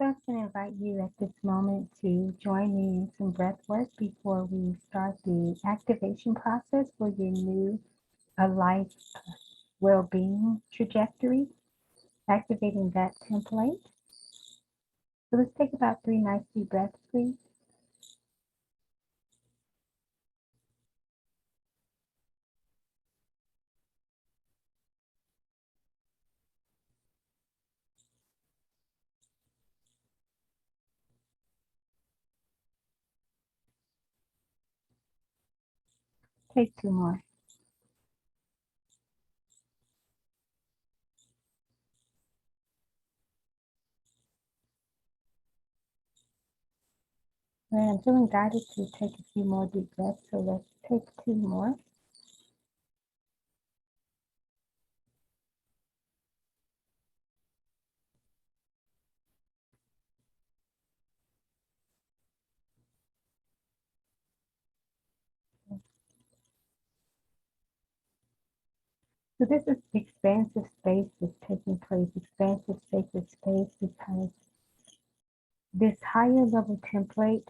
I'm going to invite you at this moment to join me in some breath work before we start the activation process for your new life well-being trajectory, activating that template. So let's take about 3 nice deep breaths, please. Take 2 more. And I'm feeling guided to take a few more deep breaths, so let's take 2 more. So this is expansive space that's taking place, expansive sacred space, because this higher level template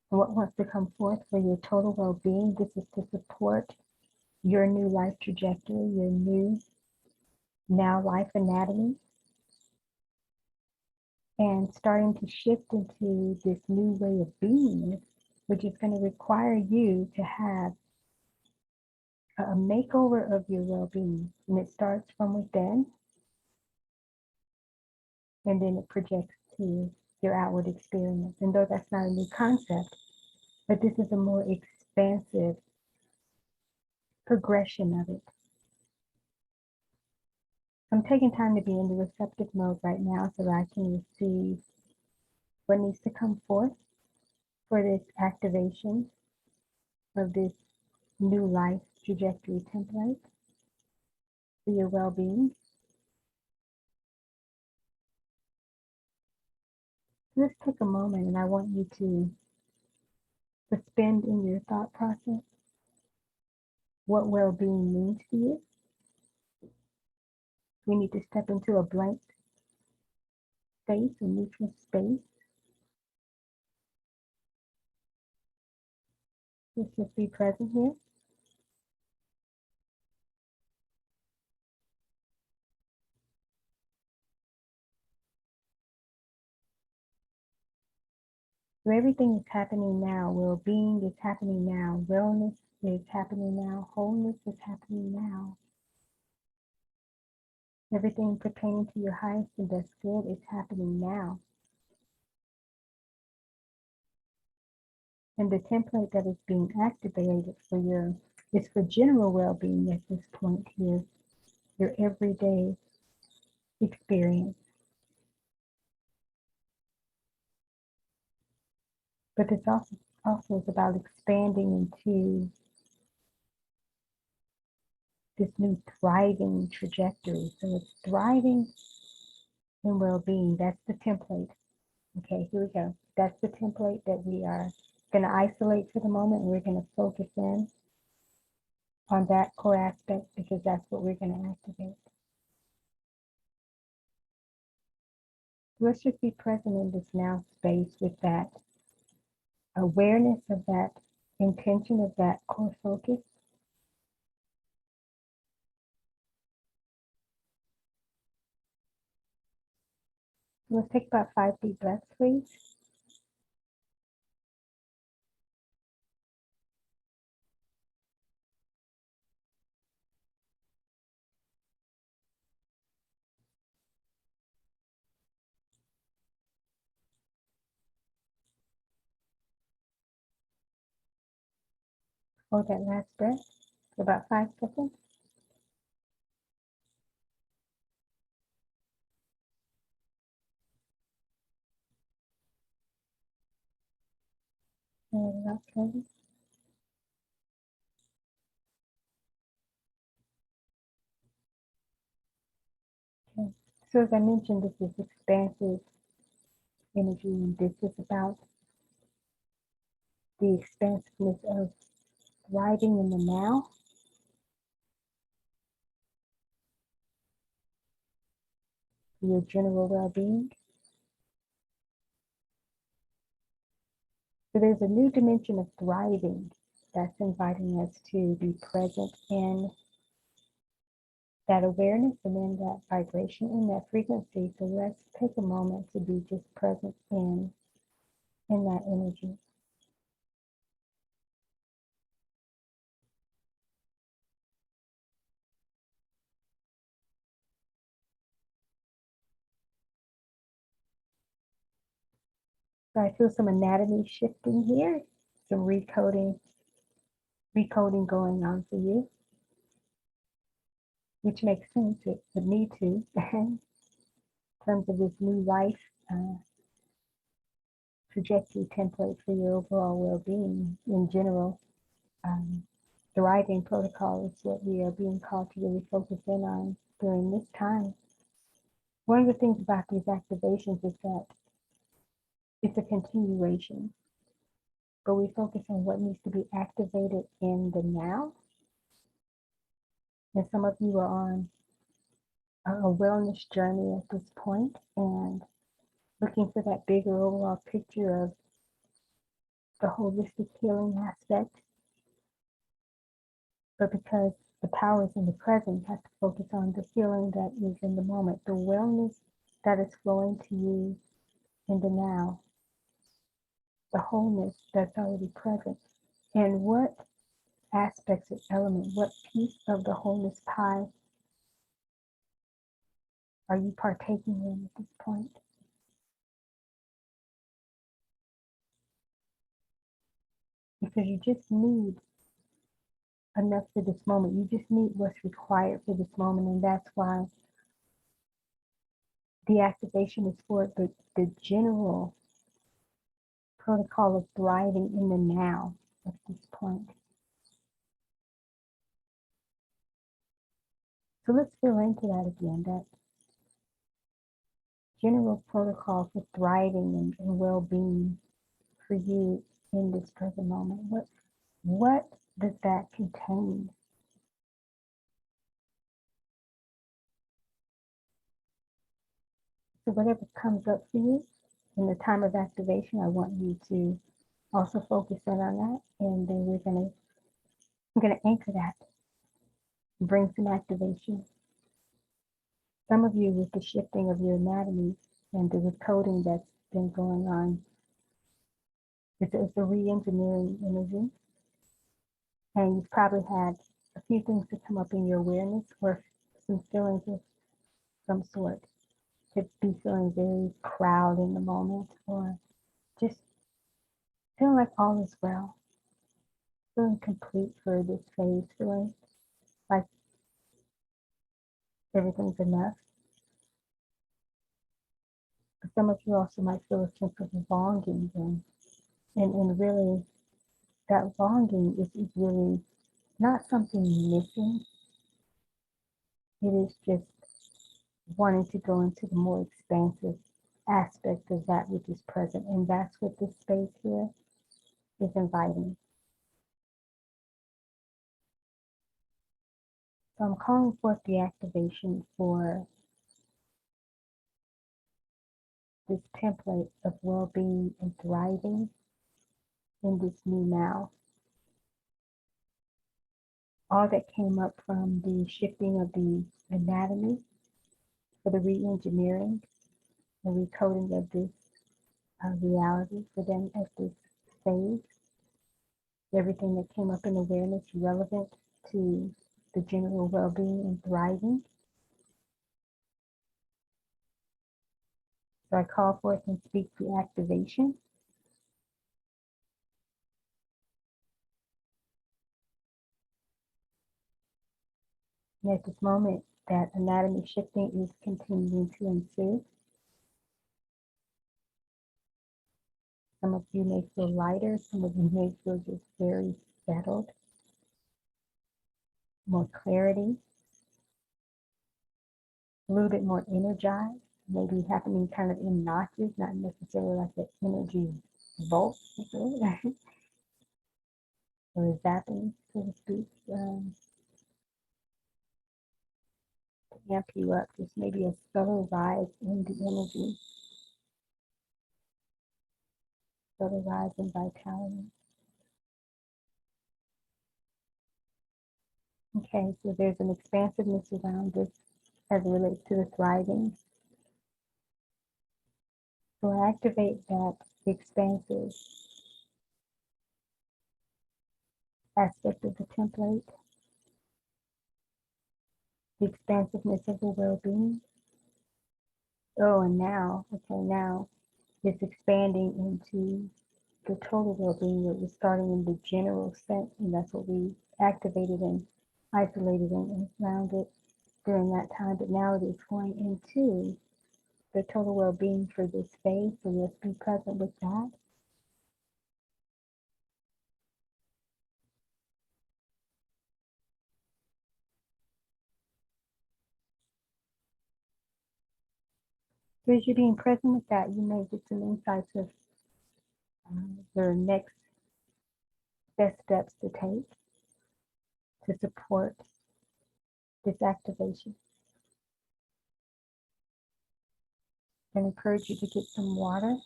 what wants to come forth for your total well-being. This is to support your new life trajectory, your new now life anatomy, and starting to shift into this new way of being, which is going to require you to have a makeover of your well-being. And it starts from within, and then it projects to your outward experience. And though that's not a new concept, but this is a more expansive progression of it. I'm taking time to be in the receptive mode right now so that I can receive what needs to come forth for this activation of this new life trajectory template for your well-being. Let's take a moment, and I want you to suspend in your thought process what well-being means to you. We need to step into a blank space, a neutral space. Let's just be present here. So everything is happening now. Well-being is happening now. Wellness is happening now. Wholeness is happening now. Everything pertaining to your highest and best good is happening now. And the template that is being activated for is for general well-being at this point here, your everyday experience. But it's also is about expanding into this new thriving trajectory. So it's thriving in well-being. That's the template. Okay, here we go. That's the template that we are going to isolate for the moment. And we're going to focus in on that core aspect because that's what we're going to activate. Let's just be present in this now space with that awareness of that intention, of that core focus. Let's take about 5 deep breaths, please. Hold that last breath for about 5 seconds. And out slowly. Okay. So as I mentioned, this is expansive energy, and this is about the expansiveness of thriving in the now. For your general well-being. So there's a new dimension of thriving that's inviting us to be present in that awareness and in that vibration, in that frequency. So let's take a moment to be just present in that energy. So I feel some anatomy shifting here, some recoding going on for you, which makes sense. It would need to in terms of this new life trajectory template for your overall well-being in general. Thriving protocol is what we are being called to really focus in on during this time. One of the things about these activations is that it's a continuation, but we focus on what needs to be activated in the now. And some of you are on a wellness journey at this point and looking for that bigger overall picture of the holistic healing aspect. But because the power is in the present, you have to focus on the healing that is in the moment, the wellness that is flowing to you in the now, the wholeness that's already present. And what aspects or element, what piece of the wholeness pie are you partaking in at this point? Because you just need enough for this moment. You just need what's required for this moment. And that's why the activation is for the general protocol of thriving in the now at this point. So let's feel into that again, that general protocol for thriving and well-being for you in this present moment. What does that contain? So whatever comes up for you in the time of activation, I want you to also focus in on that, and then we're gonna anchor that, bring some activation. Some of you, with the shifting of your anatomy and the recoding that's been going on, it's a re-engineering energy, and you've probably had a few things to come up in your awareness, or some feelings of some sort. Could be feeling very proud in the moment, or just feeling like all is well, feeling complete for this phase, feeling like everything's enough. But some of you also might feel a sense of longing, and really that longing is really not something missing. It is just wanting to go into the more expansive aspect of that which is present. And that's what this space here is inviting. So I'm calling forth the activation for this template of well-being and thriving in this new now. All that came up from the shifting of the anatomy for the re-engineering, the recoding of this reality for them at this phase. Everything that came up in awareness relevant to the general well-being and thriving. So I call forth and speak to activation. And at this moment, that anatomy shifting is continuing to ensue. Some of you may feel lighter, some of you may feel just very settled, more clarity, a little bit more energized, maybe happening kind of in notches, not necessarily like the energy bolt, or zapping, so to speak, to amp you up, just maybe a subtle rise in the energy. for the rise in vitality. Okay, so there's an expansiveness around this as it relates to the thriving. So activate that expansive aspect of the template, the expansiveness of the well-being. Oh, and now, okay, now it's expanding into the total well-being. It was starting in the general sense, and that's what we activated and isolated and found it during that time. But now it is going into the total well-being for this phase. So let's be present with that. So as you're being present with that, you may get some insights of your next best steps to take to support this activation. I encourage you to get some water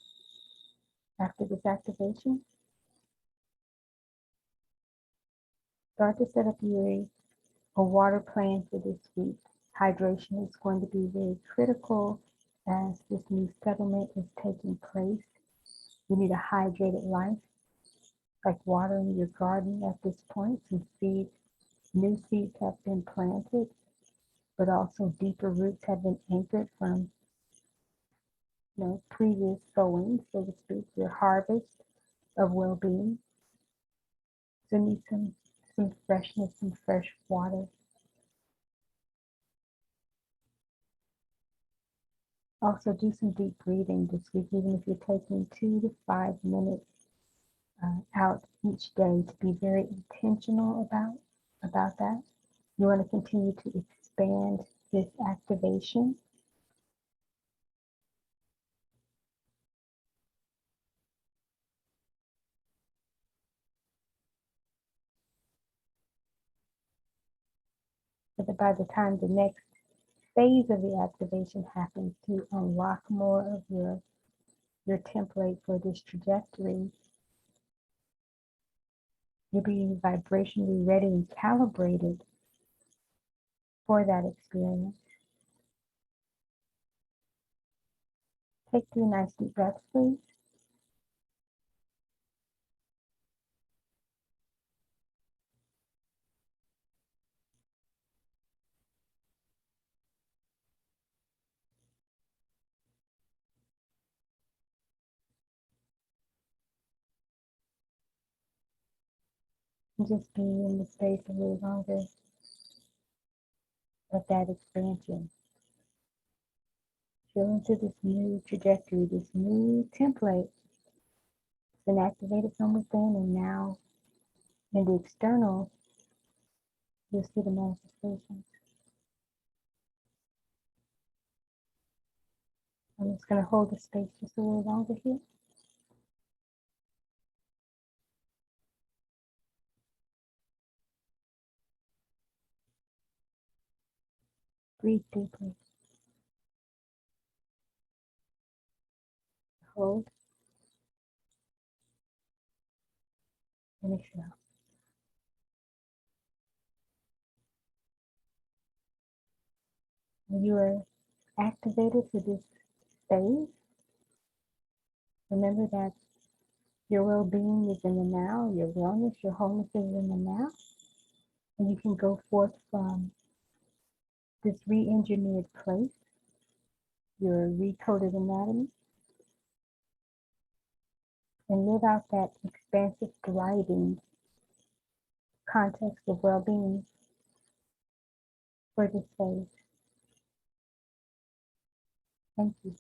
after this activation. Start to set up a water plan for this week. Hydration is going to be very critical as this new settlement is taking place. You need a hydrated life, like watering your garden at this point. Some seeds, new seeds have been planted, but also deeper roots have been anchored from previous sowing, so to speak, your harvest of well-being. So you need some freshness, some fresh water. Also do some deep breathing this week, even if you're taking 2 to 5 minutes out each day, to be very intentional about that. You want to continue to expand this activation. So that by the time the next phase of the activation happens, to unlock more of your template for this trajectory, you'll be vibrationally ready and calibrated for that experience. Take 3 nice deep breaths, please. And just be in the space a little longer of that expansion. Feel into this new trajectory, this new template. It's been activated from within, and now in the external, you'll see the manifestations. I'm just going to hold the space just a little longer here. Breathe deeply. Hold and exhale. When you are activated for this phase, remember that your well-being is in the now, your wellness, your wholeness is in the now, and you can go forth from this re-engineered place, your recoded anatomy, and live out that expansive, thriving context of well-being for this phase. Thank you.